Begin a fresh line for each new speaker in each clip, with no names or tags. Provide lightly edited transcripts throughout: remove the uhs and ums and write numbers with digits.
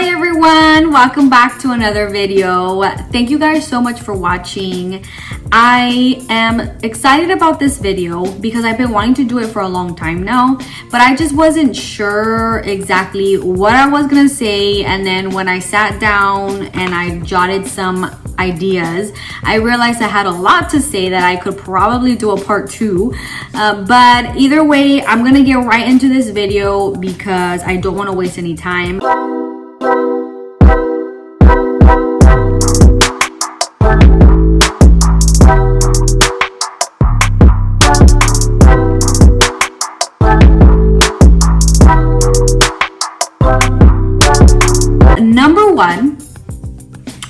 Hi everyone, welcome back to another video. Thank you guys so much for watching. I am excited about this video because I've been wanting to do it for a long time now, but I just wasn't sure exactly what I was gonna say. And then when I sat down and I jotted some ideas, I realized I had a lot to say that I could probably do a part 2, but either way, I'm gonna get right into this video because I don't want to waste any time. Number one,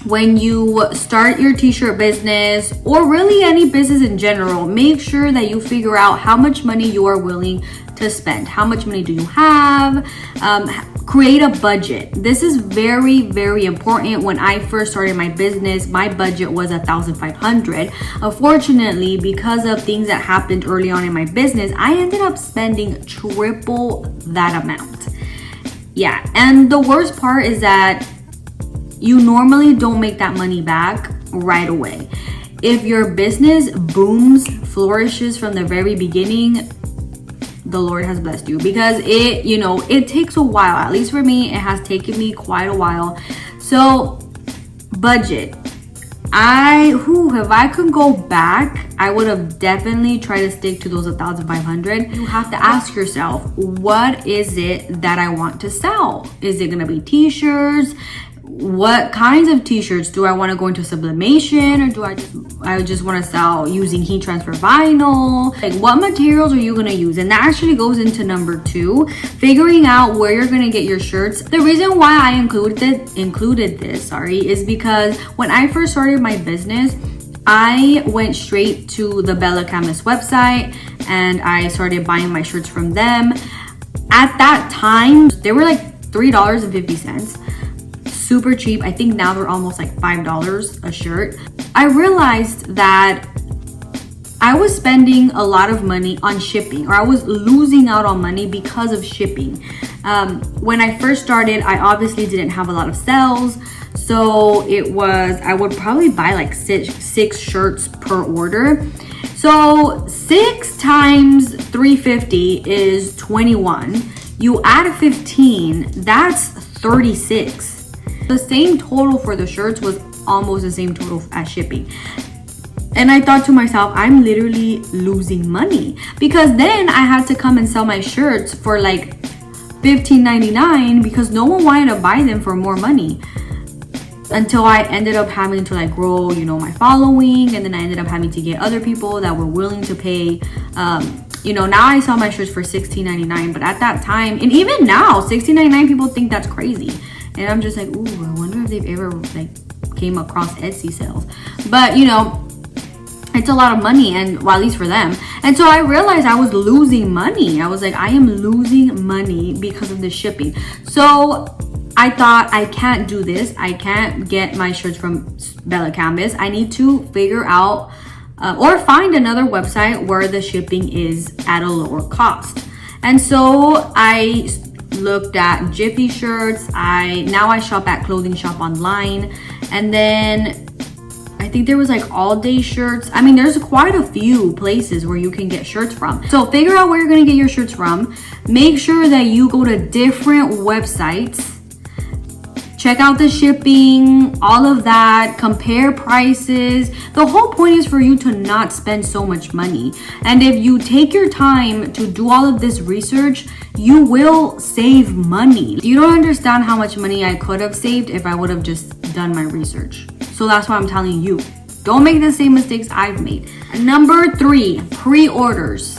when you start your t-shirt business or really any business in general, make sure that you figure out how much money you are willing to spend. How much money do you have? Create a budget. This is very, very important. When I first started my business, my budget was $1,500. Unfortunately, because of things that happened early on in my business, I ended up spending triple that amount. Yeah, and the worst part is that you normally don't make that money back right away. If your business booms, flourishes from the very beginning, the Lord has blessed you, because it takes a while. At least for me, it has taken me quite a while. So budget. If I could go back, I would have definitely tried to stick to those 1,500. You have to ask yourself, what is it that I want to sell? Is it gonna be t-shirts? What kinds of t-shirts? Do I want to go into sublimation, or do I just want to sell using heat transfer vinyl? Like, what materials are you going to use? And that actually goes into number 2, figuring out where you're going to get your shirts. The reason why I included this is because when I first started my business, I went straight to the Bella Canvas website and I started buying my shirts from them. At that time, they were like $3.50. Super cheap. I think now they're almost like $5 a shirt. I realized that I was spending a lot of money on shipping, or I was losing out on money because of shipping. When I first started, I obviously didn't have a lot of sales, so I would probably buy like six shirts per order. So 6 times 350 is 21. You add 15, that's 36. The same total for the shirts was almost the same total as shipping. And I thought to myself, I'm literally losing money, because then I had to come and sell my shirts for like $15.99 because no one wanted to buy them for more money, until I ended up having to like grow, my following. And then I ended up having to get other people that were willing to pay. Now I sell my shirts for $16.99, but at that time, and even now, $16.99, people think that's crazy. And I'm just like, ooh, I wonder if they've ever like came across Etsy sales. But it's a lot of money, and well, at least for them. And so I realized I was losing money. I was like, I am losing money because of the shipping. So I thought, I can't do this. I can't get my shirts from Bella Canvas. I need to figure out or find another website where the shipping is at a lower cost. And so I looked at Jiffy shirts. Now I shop at Clothing Shop Online, and then I think there was like All Day shirts. I mean, there's quite a few places where you can get shirts from. So figure out where you're gonna get your shirts from. Make sure that you go to different websites, check out the shipping, all of that, compare prices. The whole point is for you to not spend so much money. And if you take your time to do all of this research, you will save money. You don't understand how much money I could have saved if I would have just done my research. So that's why I'm telling you, don't make the same mistakes I've made. Number 3, pre-orders.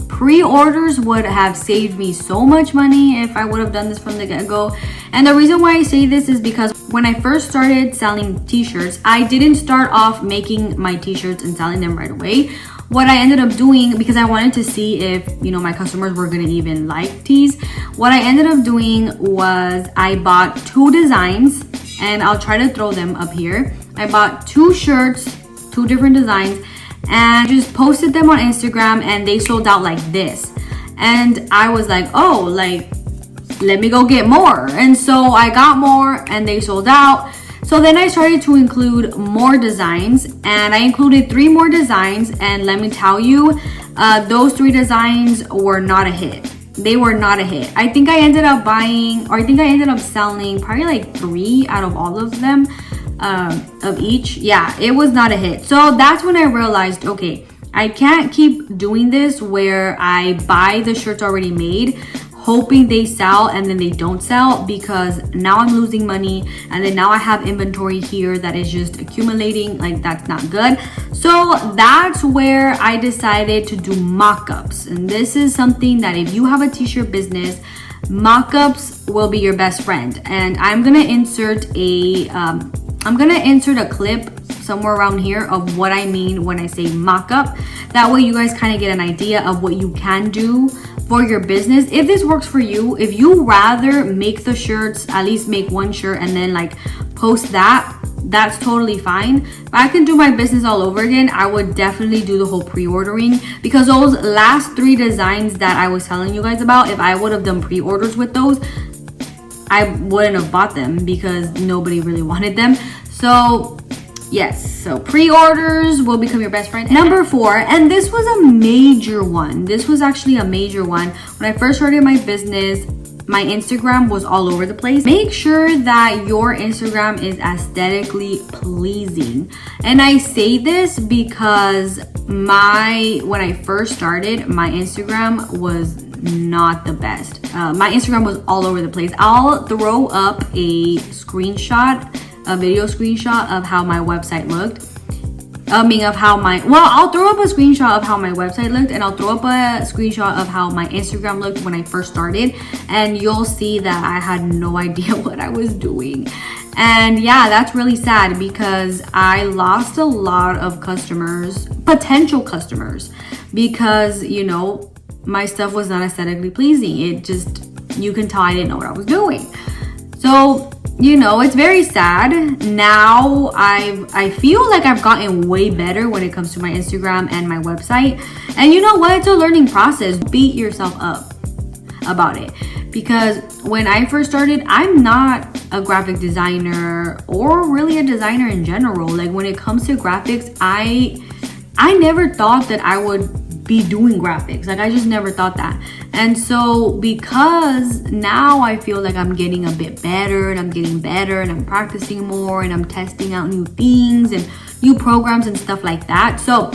Pre-orders would have saved me so much money if I would have done this from the get-go. And the reason why I say this is because when I first started selling t-shirts, I didn't start off making my t-shirts and selling them right away. What I ended up doing, because I wanted to see if my customers were gonna even like tees, what I ended up doing was I bought 2 designs, and I'll try to throw them up here. I bought 2 shirts, 2 different designs, and just posted them on Instagram, and they sold out like this. And I was like, oh, like let me go get more. And so I got more and they sold out. So then I started to include more designs, and I included 3 more designs. And let me tell you, those 3 designs were not a hit. They were not a hit. I think I ended up selling probably like 3 out of all of them, of each. Yeah, it was not a hit. So that's when I realized, okay, I can't keep doing this where I buy the shirts already made, hoping they sell and then they don't sell, because now I'm losing money, and then now I have inventory here that is just accumulating. Like, that's not good. So that's where I decided to do mock-ups. And this is something that if you have a t-shirt business, mock-ups will be your best friend. And I'm gonna insert a clip somewhere around here of what I mean when I say mock-up. That way you guys kind of get an idea of what you can do for your business. If this works for you, if you rather make the shirts, at least make one shirt and then like post that, that's totally fine. If I can do my business all over again, I would definitely do the whole pre-ordering, because those last 3 designs that I was telling you guys about, if I would have done pre-orders with those, I wouldn't have bought them because nobody really wanted them. So yes, so pre-orders will become your best friend. Number 4, and this was a major one. This was actually a major one. When I first started my business, my Instagram was all over the place. Make sure that your Instagram is aesthetically pleasing. And I say this because when I first started, my Instagram was not the best. My Instagram was all over the place. I'll throw up a video screenshot of how my website looked. I'll throw up a screenshot of how my website looked, and I'll throw up a screenshot of how my Instagram looked when I first started, and you'll see that I had no idea what I was doing. And yeah, that's really sad because I lost a lot of customers, potential customers, because, you know, my stuff was not aesthetically pleasing. You can tell I didn't know what I was doing. So, you know, it's very sad. Now I feel like I've gotten way better when it comes to my Instagram and my website. And you know what? It's a learning process. Beat yourself up about it. Because when I first started, I'm not a graphic designer or really a designer in general. Like, when it comes to graphics, I never thought that I would be doing graphics. Like, I just never thought that. And so because now I feel like I'm getting a bit better, and I'm getting better, and I'm practicing more, and I'm testing out new things and new programs and stuff like that. So,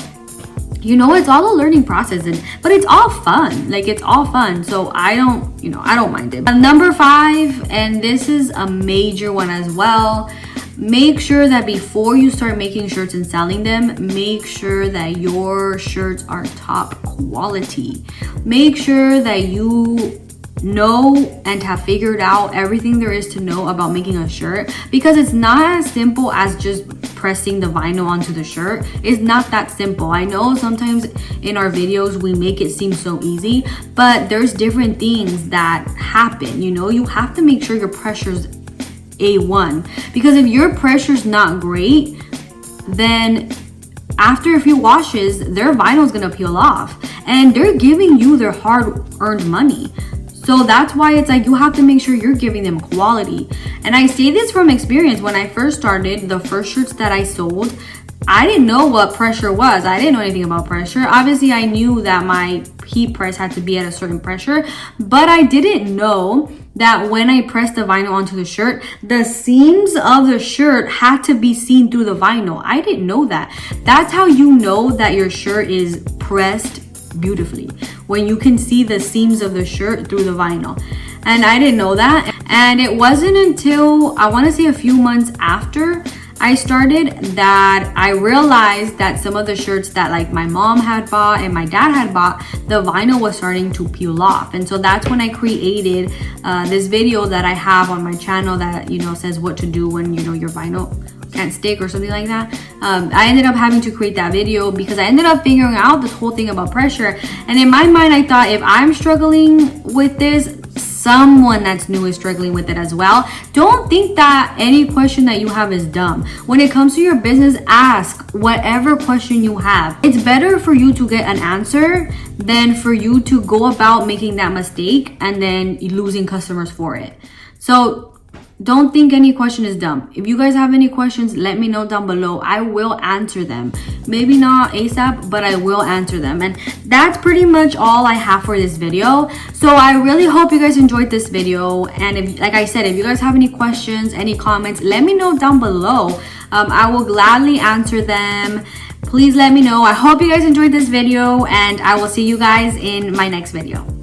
you know, it's all a learning process, but it's all fun. Like, it's all fun. So I don't mind it. Number 5, and this is a major one as well. Make sure that before you start making shirts and selling them, make sure that your shirts are top quality. Make sure that you know and have figured out everything there is to know about making a shirt, because it's not as simple as just pressing the vinyl onto the shirt. It's not that simple. I know sometimes in our videos we make it seem so easy, but there's different things that happen. You know, you have to make sure your pressure's A1, because if your pressure's not great, then after a few washes, their vinyl is gonna peel off, and they're giving you their hard-earned money. So that's why it's like you have to make sure you're giving them quality. And I say this from experience. When I first started, the first shirts that I sold, I didn't know what pressure was. I didn't know anything about pressure. Obviously, I knew that my heat press had to be at a certain pressure, but I didn't know that when I pressed the vinyl onto the shirt, the seams of the shirt had to be seen through the vinyl. I didn't know that. That's how you know that your shirt is pressed beautifully, when you can see the seams of the shirt through the vinyl. And I didn't know that. And it wasn't until, I want to say, a few months after I started that I realized that some of the shirts that like my mom had bought and my dad had bought, the vinyl was starting to peel off. And so that's when I created this video that I have on my channel that, you know, says what to do when, you know, your vinyl can't stick or something like that. I ended up having to create that video because I ended up figuring out this whole thing about pressure. And in my mind, I thought, if I'm struggling with this, someone that's new is struggling with it as well. Don't think that any question that you have is dumb. When it comes to your business, ask whatever question you have. It's better for you to get an answer than for you to go about making that mistake and then losing customers for it. So don't think any question is dumb. If you guys have any questions, let me know down below. I will answer them. Maybe not ASAP, but I will answer them. And that's pretty much all I have for this video. So I really hope you guys enjoyed this video. And if, like I said, if you guys have any questions, any comments, let me know down below. I will gladly answer them. Please let me know. I hope you guys enjoyed this video, and I will see you guys in my next video.